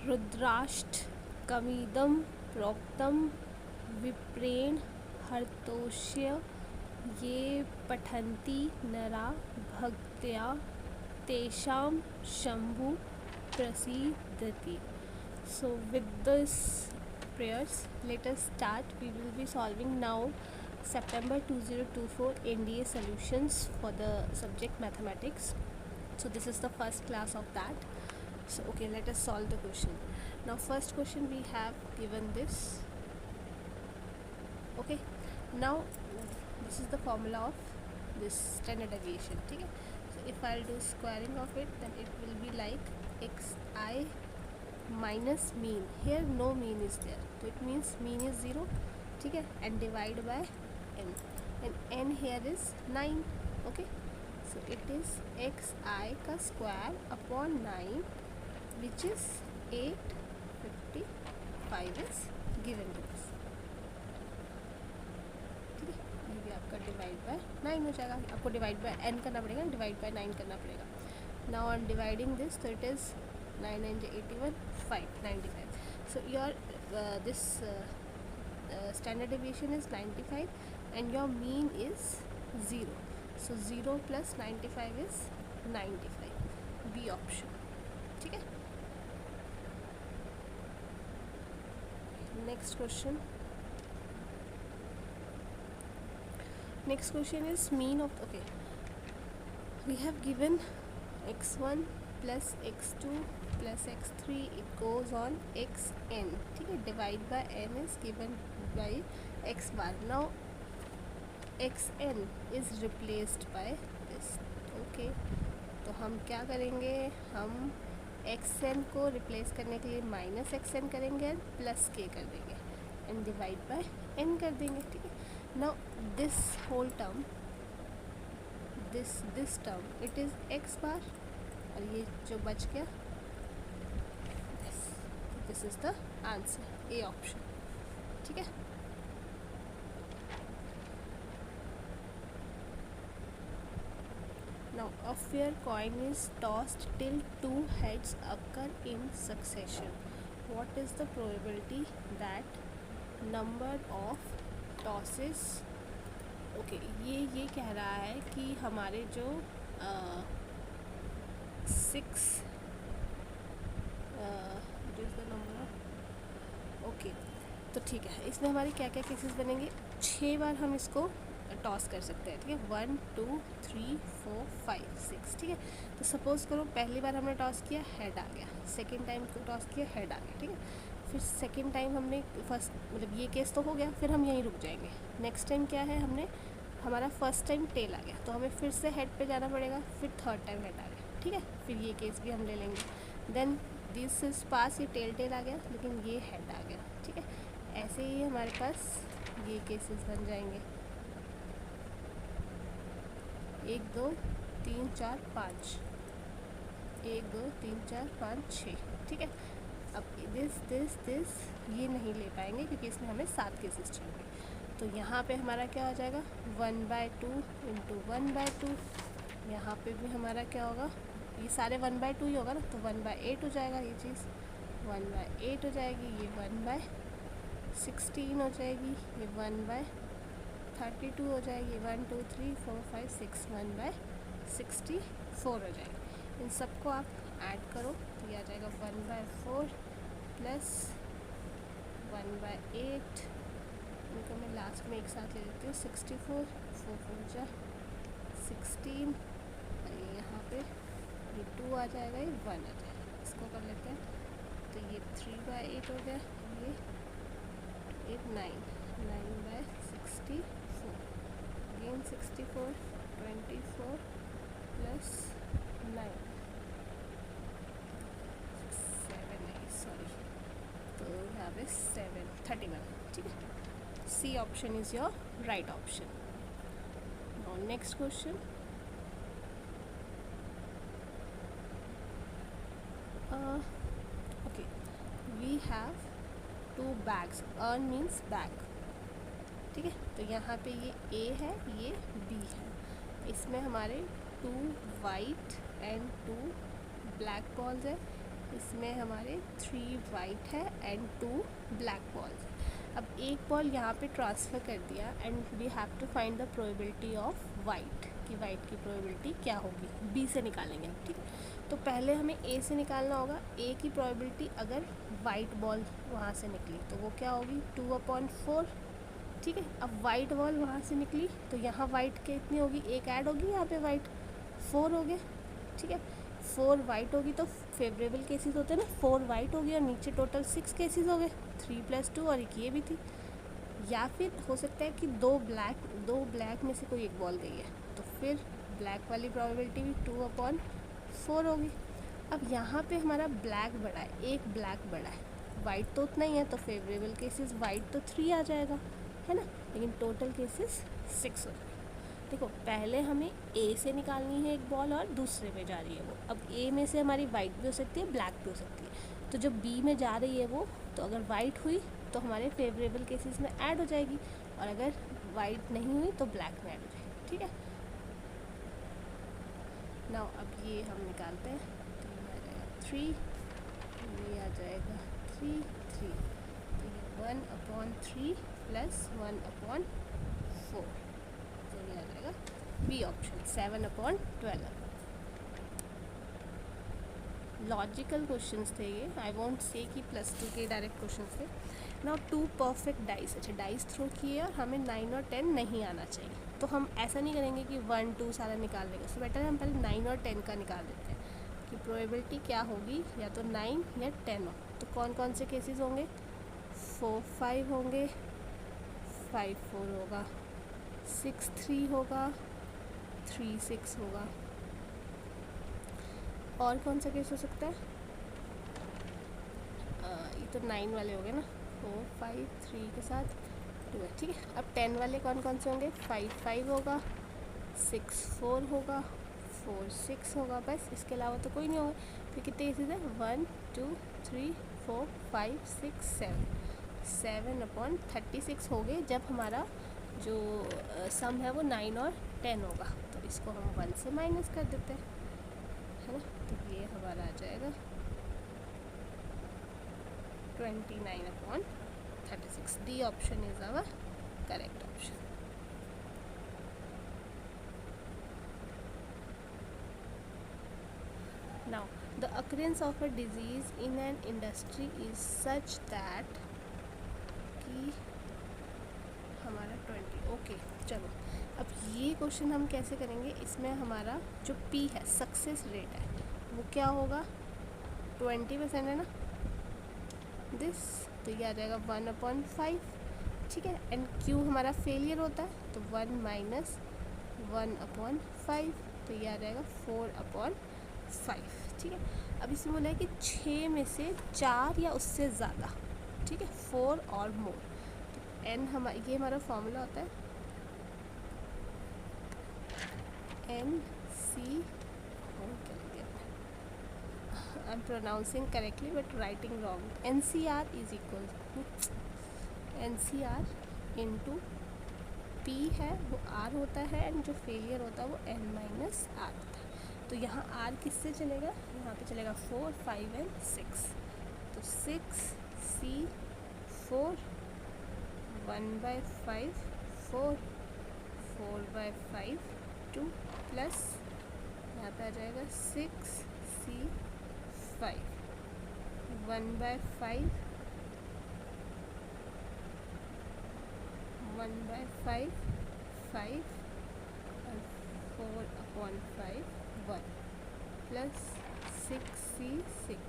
रुद्राष्ट कमिदं प्रोक्तं विप्रेण हर्तोष्य ये पठन्ति नरा भक्त्या तेषां Shambhu प्रसीदति. So with this prayers, let us start. We will be solving now September 2024 NDA solutions for the subject mathematics. So this is the first class of that. So okay, let us solve the question. Now first question we have given this. Okay, now this is the formula of this standard deviation. Okay, so if I'll do squaring of it, then it will be like xi minus mean. Here no mean is there, so it means mean is 0. Okay, and divide by n, and n here is 9. Okay, so it is xi का square upon 9, which is 855 is given to us. ठीक है, ये भी आपका divide by 9 हो जाएगा. आपको divide by n करना पड़ेगा, डिवाइड बाय 9 करना पड़ेगा. Now I am dividing this, तो it is 9 9 81 595. So your this standard deviation is 95 and your mean is 0. So 0 plus 95 is 95. B option. ठीक है. Next question. Next question is mean of, okay, we have given x1 plus x2 plus x3, it goes on xn. ठीक है, divide by n is given by x bar. Now xn is replaced by this. Okay, तो हम क्या करेंगे, हम xn को replace करने के लिए माइनस xn करेंगे और प्लस k कर देंगे एंड डिवाइड बाय n कर देंगे. ठीक है, now this whole term, this term it is x bar, और ये जो बच गया this is the answer, A option. ठीक है. Now a fair coin is tossed till 2 heads occur in succession. What is the probability that number of tosses? Okay, ये कह रहा है कि हमारे जो 6 it is the number. Okay, तो ठीक है, इसमें हमारे क्या क्या केसेस बनेंगे. 6 बार हम इसको टॉस कर सकते हैं. ठीक है, 1 2 3 4 5 6. ठीक है, तो सपोज़ करो पहली बार हमने टॉस किया, हेड आ गया. सेकंड टाइम टॉस किया, हेड आ गया. ठीक है, फिर सेकंड टाइम हमने फर्स्ट, मतलब ये केस तो हो गया, फिर हम यहीं रुक जाएंगे. नेक्स्ट टाइम क्या है, हमने हमारा फर्स्ट टाइम टेल आ गया, तो हमें फिर से हेड पे जाना पड़ेगा. फिर थर्ड टाइम हेड आ गया. ठीक है, फिर ये केस भी हम ले लेंगे. देन दिस इज पास, ये टेल आ गया, लेकिन ये हेड आ गया. ठीक है, ऐसे ही हमारे पास ये केसेस बन जाएंगे. 1 2 3 4 5, 1 2 3 4 5 6. ठीक है, अब दिस ये नहीं ले पाएंगे क्योंकि इसमें हमें 7 केसेस चाहिए. तो यहाँ पे हमारा क्या हो जाएगा, 1/2 इंटू 1/2. यहाँ पे भी हमारा क्या होगा, ये सारे 1/2 ही होगा ना, तो 1/8 हो जाएगा. ये चीज़ 1/8 हो जाएगी. ये 1/16 हो जाएगी. ये 1/32 हो जाएगी. 1 2 3 4 5 6 1/64 हो जाएगी. इन सबको आप ऐड करो तो ये आ जाएगा 1/4 प्लस 1/8. इनको मैं लास्ट में एक साथ ले लेती हूँ. 64 4 4 जा 16, और ये यहाँ पे ये 2 आ जाएगा, ये 1 आ जाएगा. इसको कर लेते हैं, तो ये 3/8 हो गया. ये 9/64 अगेन 64 24 प्लस 9 7 नहीं सॉरी, तो यहाँ पे 7 31. ठीक है, C option is your right option. Now next question. Okay, we have 2 bags. Earn means bag. ठीक है, तो यहाँ पे ये A है, ये B है. इसमें हमारे 2 वाइट एंड 2 ब्लैक बॉल्स है. इसमें हमारे 3 वाइट है एंड 2 ब्लैक बॉल्स। अब एक बॉल यहाँ पे ट्रांसफ़र कर दिया and we have to find the probability of white, कि वाइट की प्रोबेबिलिटी क्या होगी, बी से निकालेंगे हम, ठीक है। तो पहले हमें ए से निकालना होगा। ए की प्रोबेबिलिटी अगर वाइट बॉल वहाँ से निकली तो वो क्या होगी 2/4, ठीक है। अब वाइट बॉल वहाँ से निकली तो यहाँ वाइट कितनी होगी, एक ऐड होगी यहाँ पे वाइट, 4 हो गए, ठीक है। 4 वाइट होगी तो फेवरेबल केसेस होते हैं ना, 4 वाइट होगी और नीचे टोटल 6 केसेस हो गए, 3 + 2 और एक ये भी थी। या फिर हो सकता है कि दो ब्लैक में से कोई एक बॉल गई है, तो फिर ब्लैक वाली प्रोबेबिलिटी भी 2/4 होगी। अब यहाँ पे हमारा ब्लैक बड़ा है, एक ब्लैक बड़ा है, वाइट तो उतना ही है, तो फेवरेबल केसेस वाइट तो 3 आ जाएगा, है ना, लेकिन टोटल केसेस 6 हो जाएगा। देखो पहले हमें ए से निकालनी है एक बॉल और दूसरे में जा रही है वो। अब ए में से हमारी वाइट भी हो सकती है, ब्लैक भी हो सकती है, तो जब बी में जा रही है वो, तो अगर वाइट हुई तो हमारे फेवरेबल केसेस में ऐड हो जाएगी, और अगर वाइट नहीं हुई तो ब्लैक में ऐड हो जाएगी, ठीक है। नाउ अब ये हम निकालते हैं, तो ये आ जाएगा 3, ये आ जाएगा 3, 3, तो ये 1/3 + 1/4, तो ये आ जाएगा बी ऑप्शन 7/12। लॉजिकल क्वेश्चंस थे ये, आई वॉन्ट से कि +2 के डायरेक्ट क्वेश्चंस थे। नाउ 2 परफेक्ट डाइस, अच्छा डाइस थ्रो किए और हमें 9 और 10 नहीं आना चाहिए, तो हम ऐसा नहीं करेंगे कि 1 2 सारा निकाल लेंगे, उससे बेटर हम पहले 9 और 10 का निकाल देते हैं कि प्रोबेबिलिटी क्या होगी, या तो 9 या 10 हो। तो कौन कौन से केसेस होंगे, 4 5 होंगे, 5 4 होगा, 6 3 होगा, 3 6 होगा, और कौन सा केस हो सकता है, ये तो 9 वाले हो गए ना, 4 5 3 के साथ 2 है, ठीक है। अब 10 वाले कौन कौन से होंगे, 5 5 होगा, 6 4 होगा, 4 6 होगा, बस इसके अलावा तो कोई नहीं होगा। फिर कितने केसेस है, 1 2 3 4 5 6 7/36 हो गए, जब हमारा जो सम है वो 9 और 10 होगा, तो इसको हम 1 से माइनस कर देते हैं, है ना। तो ये हमारा आ जाएगा 29/36, D option is our correct option. Now the occurrence of a disease in an industry is such that, कि हमारा 20, ओके चलो। अब ये क्वेश्चन हम कैसे करेंगे, इसमें हमारा जो P है सक्सेस रेट है वो क्या होगा, 20% है ना दिस, तो ये आ जाएगा 1/5, ठीक है। एंड Q हमारा फेलियर होता है, तो 1 - 1/5, तो ये आ जाएगा 4/5, ठीक है। अब इसमें बोला है कि 6 में से 4 या उससे ज़्यादा, ठीक है, 4 और मोर। तो N ये हमारा फॉर्मूला होता है NC, I'm pronouncing correctly but writing wrong. NCR is equal NCR into P है वो R होता है, एंड जो फेलियर होता है वो N - R होता है। तो यहाँ R किससे चलेगा, यहाँ पे चलेगा 4 5 एंड 6, तो 6 C 4 1/5 4 4/5 2 प्लस यहाँ पे आ जाएगा 6 C 5 1/5 1/5 5 और 4/5 1 प्लस 6C 6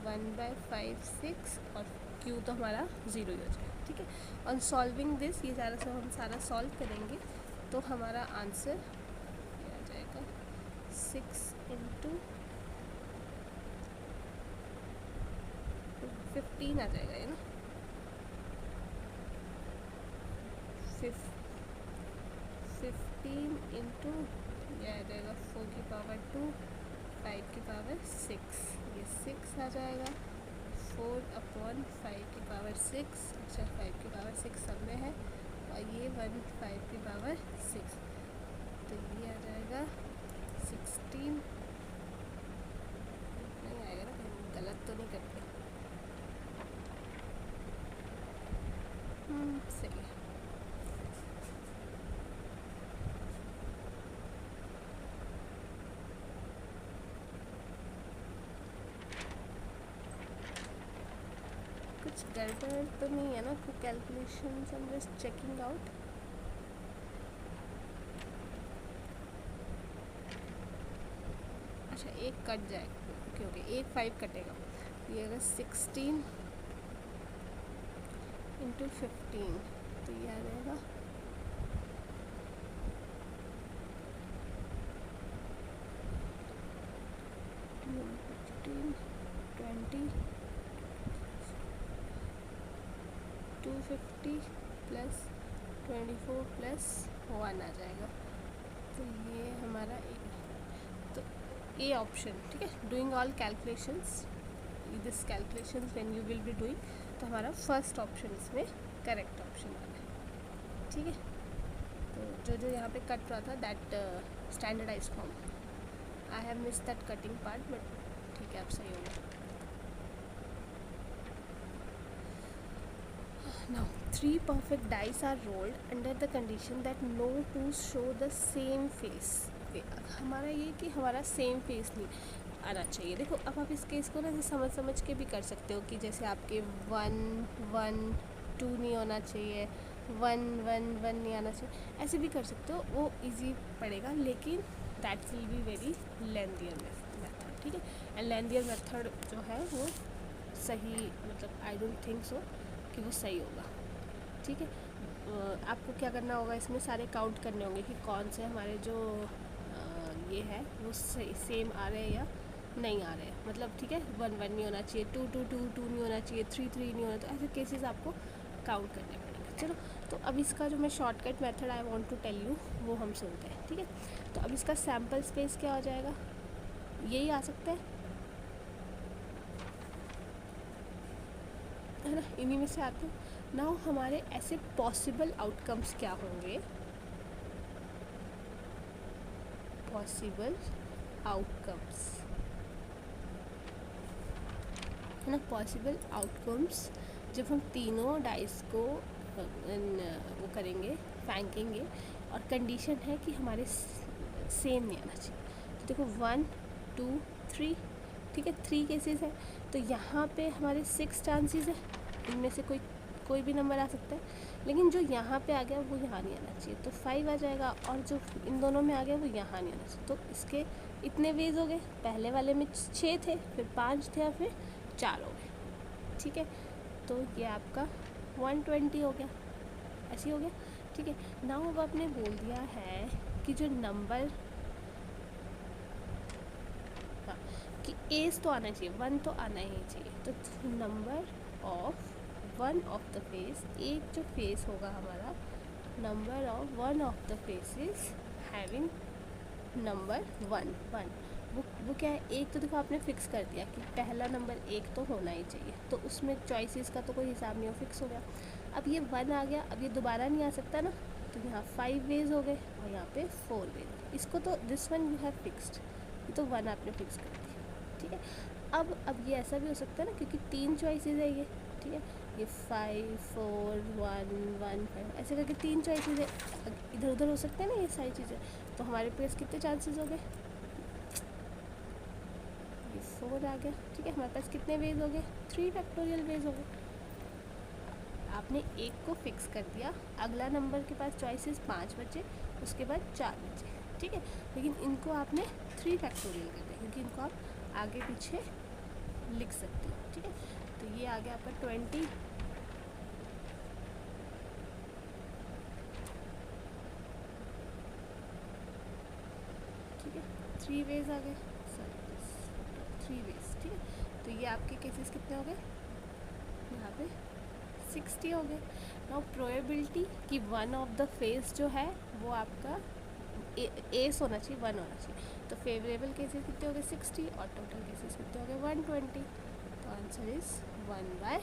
1/5 6 और Q तो हमारा 0 ही हो जाएगा, ठीक है। ऑन सॉल्विंग दिस, ये सारा सब हम सारा सॉल्व करेंगे, तो हमारा आंसर ये आ जाएगा 6 × 15 आ जाएगा, है ना, 15 इंटू ये आ जाएगा 4 की पावर 2 5 की पावर 6, ये 6 आ जाएगा, 4/5 की पावर 6, अच्छा 5 की पावर 6 सब में है, और ये 1 5 की पावर 6, तो ये आ जाएगा 16, नहीं आएगा ना, तो नहीं करते। सही है। कुछ गड़बड़ तो नहीं है ना calculation? I am just checking out. अच्छा एक कट जाएगा, ओके ओके, एक 5 कटेगा। ये अगर 16 इंटू 15 तो ये आ जाएगा 15 20 250 प्लस 24 प्लस 1 आ जाएगा। तो ये हमारा तो ए ऑप्शन, ठीक है। Doing all calculations, this calculations when you will be doing, तो हमारा फर्स्ट ऑप्शन इसमें करेक्ट ऑप्शन आ है, ठीक है। तो जो जो यहाँ पे कट रहा था that standardise form, I have miss that cutting part, but ठीक है अब सही हो गया। Now 3 perfect dice are rolled under the condition that no two show the same face. हमारा ये कि हमारा सेम फेस नहीं आना चाहिए। देखो अब आप इस केस को ना समझ समझ के भी कर सकते हो कि जैसे आपके 1 1 2 नहीं होना चाहिए, 1 1 1 नहीं आना चाहिए, ऐसे भी कर सकते हो, वो इजी पड़ेगा। लेकिन that will be very lengthier method, ठीक है। एंड लेंथियर मेथड जो है वो सही, मतलब आई डोंट थिंक सो कि वो सही होगा, ठीक है। आपको क्या करना होगा, इसमें सारे काउंट करने होंगे कि कौन से हमारे जो ये है वो सेम आ रहे हैं या नहीं आ रहे हैं, मतलब ठीक है। 1 1 नहीं होना चाहिए, 2 2 2 2 नहीं होना चाहिए, 3 3 नहीं होना, तो ऐसे केसेस आपको काउंट करने पड़ेंगे। चलो तो अब इसका जो मैं shortcut method I want to tell you वो हम सुनते हैं, ठीक है। तो अब इसका सैम्पल स्पेस क्या हो जाएगा, यही आ सकता है ना, इन्हीं में से आते हैं। नाउ हमारे ऐसे पॉसिबल आउटकम्स क्या होंगे, पॉसिबल आउटकम्स है ना, पॉसिबल आउटकम्स जब हम तीनों डाइस को वो करेंगे, फेंकेंगे, और कंडीशन है कि हमारे सेम नहीं आना चाहिए। तो देखो 1 2 3, ठीक है, 3 केसेस है, तो यहाँ पे हमारे 6 चांसेस है, इनमें से कोई भी नंबर आ सकता है। लेकिन जो यहाँ पे आ गया वो यहाँ नहीं आना चाहिए, तो 5 आ जाएगा, और जो इन दोनों में आ गया वो यहाँ नहीं आना चाहिए। तो इसके इतने वेज हो गए, पहले वाले में 6 थे, फिर 5 थे, और फिर 4 हो गए, ठीक है। तो ये आपका 120 हो गया, ऐसे हो गया, ठीक है। नाउ अब आपने बोल दिया है कि जो नंबर, हाँ, कि एज तो आना चाहिए, 1 तो आना ही चाहिए। तो number of one of the face, एक जो फेस होगा हमारा, number of one of the faces having number 1 1, वो क्या है, एक तो देखो आपने फिक्स कर दिया कि पहला नंबर 1 तो होना ही चाहिए, तो उसमें चॉइसेस का तो कोई हिसाब नहीं हो, फिक्स हो गया। अब ये 1 आ गया, अब ये दोबारा नहीं आ सकता ना, तो यहाँ 5 वेज हो गए और यहाँ पे 4 वेज। इसको तो this one you have fixed, ये तो 1 आपने फिक्स कर दिया, ठीक है। अब ये ऐसा भी हो सकता है ना, क्योंकि 3 चॉइसेस है ये, ठीक है, ये 5 4 1 1 5 ऐसे करके 3 चॉइसेस है, इधर उधर हो सकते हैं ना ये सारी चीज़ें। तो हमारे पास कितने चांसेस हो गए, ये 4 आ गया, ठीक है। हमारे पास कितने वेज हो गए, 3 फैक्टोरियल वेज हो गए। आपने एक को फिक्स कर दिया, अगला नंबर के पास चॉइसेस 5 बचे, उसके बाद 4 बचे, ठीक है। लेकिन इनको आपने 3 फैक्टोरियल कर दिया, क्योंकि इनको आप आगे पीछे लिख सकते हो, ठीक है। तो ये आ गया आपका 20, ठीक है, 3 वेज आ गए, सॉरी 3 वेज, ठीक है। तो ये आपके केसेस कितने हो गए, यहाँ पे 60 हो गए। नाउ प्रोबेबिलिटी कि वन ऑफ द फेस जो है वो आपका एस होना चाहिए, 1 होना चाहिए। तो फेवरेबल केसेस कितने हो गए 60, और टोटल केसेस कितने हो गए 120। तो आंसर इज 1/2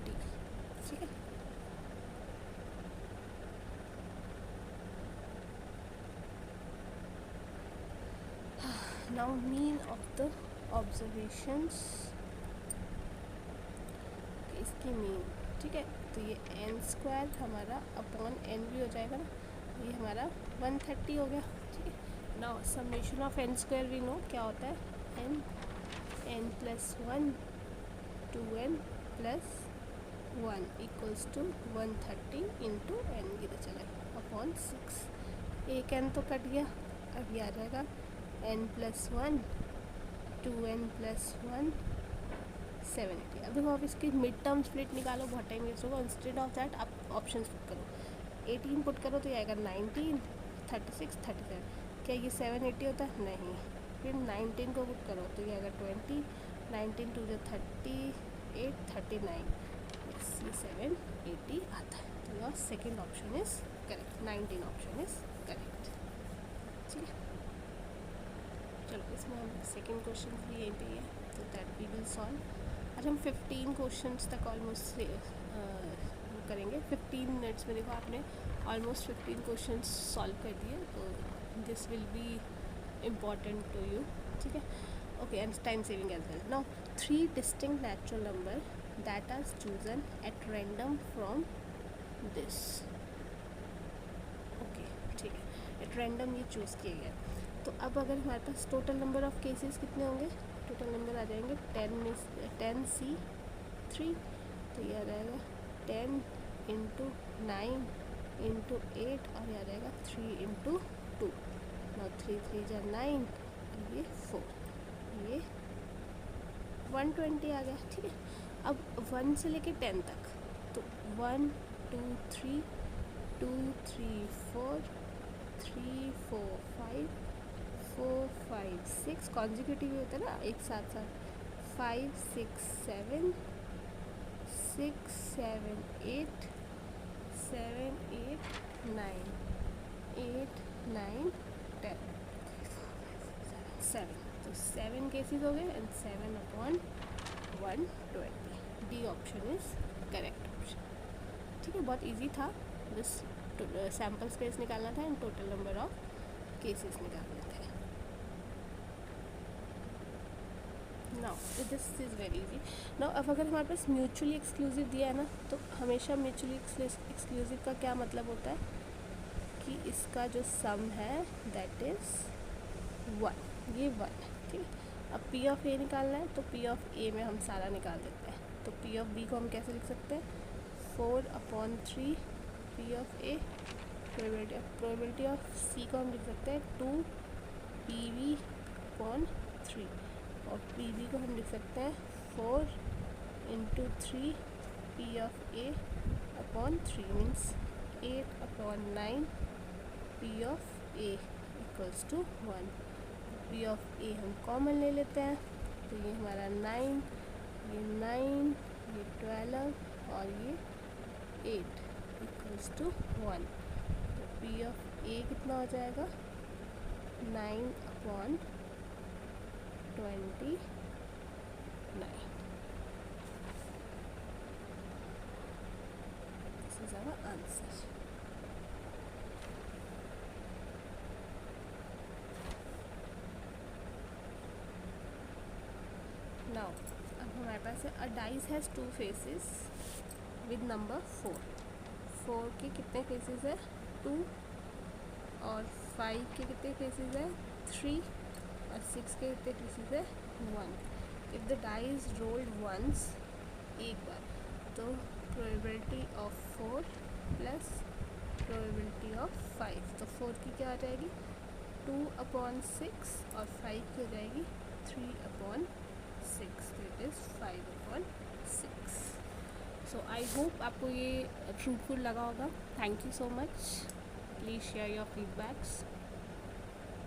डी, ठीक है। Now mean of the observations, इसकी मीन, ठीक है। तो ये एन स्क्वायर हमारा अपॉन एन भी हो जाएगा ना, ये हमारा 130 हो गया, ठीक है। Now summation of N square we know क्या होता है, N plus 1 2n plus 1 equals to 130 into N, किधर चला अपॉन 6, एक एन तो कट गया, अब ये आ जाएगा एन प्लस 1 2n प्लस 1 780। अब देखो आप इसकी मिड टर्म स्प्लिट निकालो, बहुत टाइम वेस्ट होगा, इंस्टेड ऑफ दैट आप ऑप्शन पुट करो, 18 पुट करो तो ये आएगा 19 36 37, क्या ये 780 होता है, नहीं। फिर 19 को पुट करो तो ये आएगा 20, 19 टू जो 38 39, ये 780 आता है। तो your second option is correct, 19 option is correct, ठीक है। चलो इसमें हम सेकेंड क्वेश्चन भी यहीं पे है, तो दैट वी विल सॉल्व। आज हम 15 क्वेश्चंस तक ऑलमोस्ट करेंगे, 15 मिनट्स में। देखो आपने ऑलमोस्ट 15 क्वेश्चंस सॉल्व कर दिए, तो this will be important to you, ठीक है। Okay, and time saving as well. Now 3 distinct natural number that are chosen at random from this, okay, ठीक है, एट रैंडम ये चूज़ किए गए। तो अब अगर हमारे पास टोटल नंबर ऑफ केसेस कितने होंगे, टोटल नंबर आ जाएंगे 10C3, तो ये आ जाएगा 10 इंटू 9 इंटू 8, और ये आ जाएगा 3 इंटू 2, और 3 3 जा 9, ये 4, ये 120 आ गया, ठीक है। अब 1 से लेके 10 तक, तो 1 2 3 2 3 4 3 4 5 4 5 6 कॉन्जिक्यूटिव होता है ना, एक साथ साथ 5 6 7 6 7 8 7 8 9 8 9 10 7, तो 7 केसेस हो गए and 7 upon 120, D option is correct option, ठीक है। बहुत इजी था, बस सैम्पल स्पेस निकालना था and total number of cases निकालने थे। Now this is very easy. Now अब अगर हमारे पास म्यूचुअली एक्सक्लूसिव दिया है ना, तो हमेशा म्यूचुअली एक्सक्लूसिव का क्या मतलब होता है कि इसका जो सम है दैट इज़ 1, ये 1 है, ठीक है। अब पी ऑफ ए निकालना है, तो पी ऑफ ए में हम सारा निकाल देते हैं, तो पी ऑफ बी को हम कैसे लिख सकते हैं, 4/3 P of A, probability of C को हम लिख सकते हैं 2 PV/3, और पी बी को हम लिख सकते हैं 4 into 3 P of A upon 3, means 8/9 P of A equals to 1। P of A हम कॉमन ले लेते हैं, तो ये हमारा 9, ये 9, ये 12 और ये 8 इक्वल्स टू 1। तो पी ऑफ ए कितना हो जाएगा 9/29, this is our answer. Now अब हमारे पास है, a dice has 2 faces with number 4, 4 के कितने फेसेस है 2, और 5 के कितने फेसेस है 3, और 6 के कितने फेसेस है 1। If the die is rolled once, एक बार, तो probability of 4 plus probability of 5, तो 4 की क्या आ जाएगी 2/6, और 5 की हो जाएगी 3/6, तो it is 5/6। So I hope आपको ये फ्रूटफुल लगा होगा। Thank you so much, please share your feedbacks.